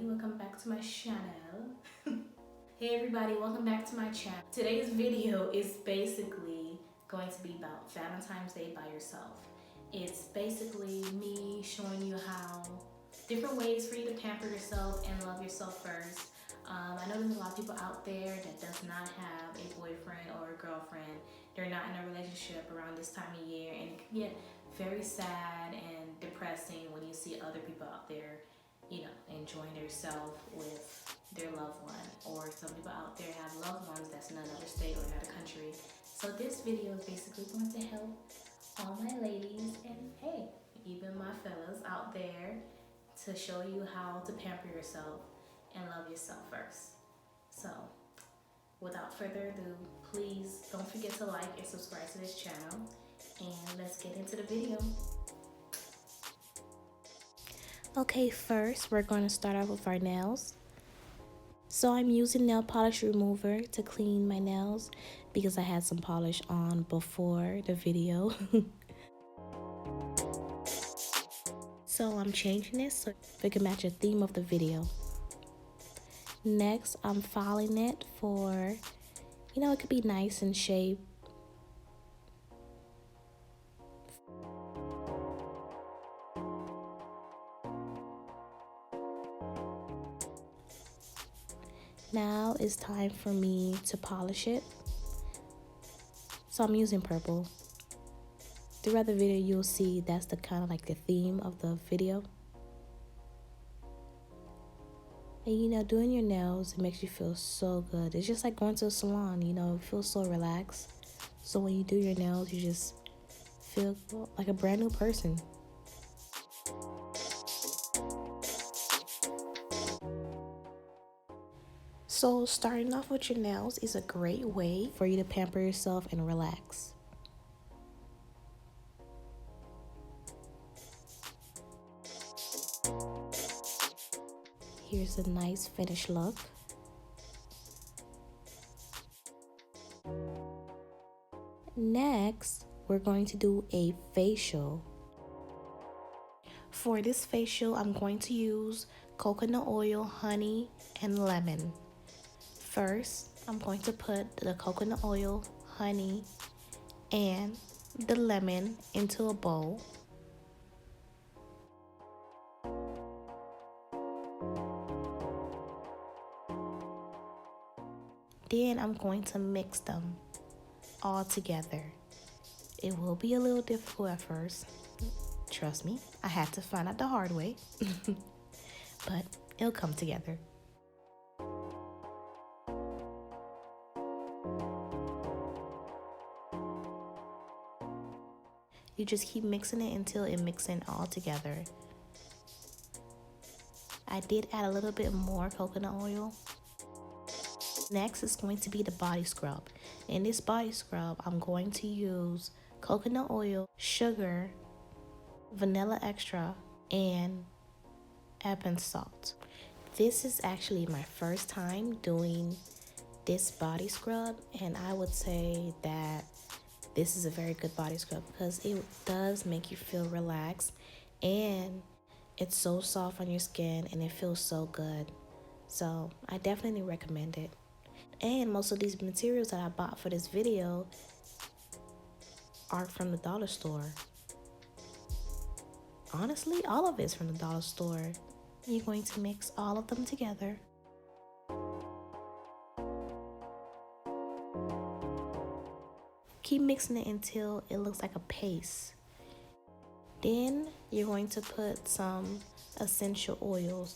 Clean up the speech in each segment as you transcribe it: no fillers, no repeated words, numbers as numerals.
welcome back to my channel. Hey everybody, welcome back to my channel. Today's video is basically going to be about Valentine's Day by yourself. It's basically me showing you how different ways for you to pamper yourself and love yourself first. I know there's a lot of people out there that does not have a boyfriend or a girlfriend. They're not in a relationship around this time of year, and it can get very sad and depressing when you see other people out there, you know, enjoying themselves with their loved one, or some people out there have loved ones that's in another state or another country. So this video is basically going to help all my ladies and hey, even my fellas out there, to show you how to pamper yourself and love yourself first. So without further ado, please don't forget to like and subscribe to this channel, and let's get into the video. Okay, first we're going to start off with our nails. So I'm using nail polish remover to clean my nails because I had some polish on before the video. So I'm changing this so it can match the theme of the video. Next, I'm filing it for, you know, it could be nice in shape. Now it's time for me to polish it. So I'm using purple. Throughout the video, you'll see that's the kind of like the theme of the video. And you know, doing your nails, it makes you feel so good. It's just like going to a salon, you know, it feels so relaxed. So when you do your nails, you just feel like a brand new person. So starting off with your nails is a great way for you to pamper yourself and relax. Here's a nice finished look. Next, we're going to do a facial. For this facial, I'm going to use coconut oil, honey, and lemon. First, I'm going to put the coconut oil, honey, and the lemon into a bowl. Then I'm going to mix them all together. It will be a little difficult at first. Trust me, I had to find out the hard way, but it'll come together. You just keep mixing it until it mixes all together. I did add a little bit more coconut oil. Next is going to be the body scrub. In this body scrub, I'm going to use coconut oil, sugar, vanilla extra, and epsom salt. This is actually my first time doing this body scrub, and I would say that this is a very good body scrub because it does make you feel relaxed, and it's so soft on your skin and it feels so good. So I definitely recommend it. And most of these materials that I bought for this video are from the dollar store. Honestly, all of it's from the dollar store. You're going to mix all of them together. Keep mixing it until it looks like a paste. Then you're going to put some essential oils.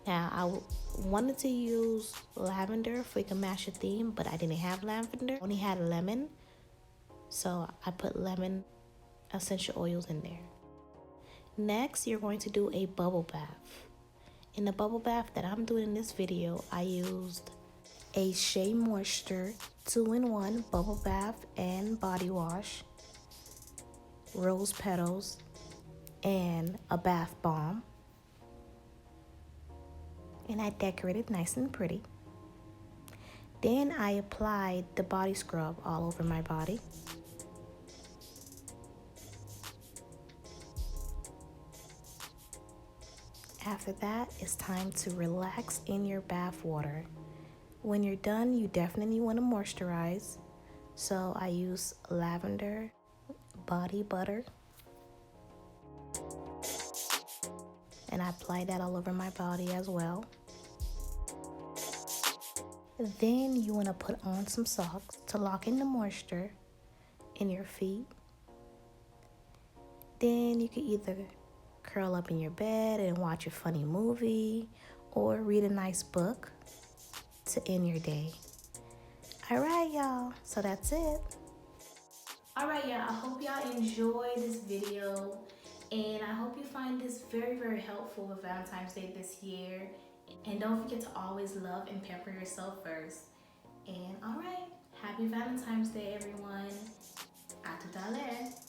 Now, I wanted to use lavender for it to match the theme, but I didn't have lavender. I only had lemon, so I put lemon essential oils in there. Next, you're going to do a bubble bath. In the bubble bath that I'm doing in this video, I used a Shea Moisture 2-in-1 bubble bath and body wash, rose petals, and a bath bomb. And I decorated nice and pretty. Then I applied the body scrub all over my body. After that, it's time to relax in your bath water. When you're done, you definitely want to moisturize. So I use lavender body butter and I apply that all over my body as well. Then you want to put on some socks to lock in the moisture in your feet. Then you can either curl up in your bed and watch a funny movie or read a nice book to end your day. All right, y'all, so that's it. All right, y'all, I hope y'all enjoy this video and I hope you find this very, very helpful for Valentine's Day this year. And don't forget to always love and pamper yourself first. And all right, happy Valentine's Day, everyone. A tu talent.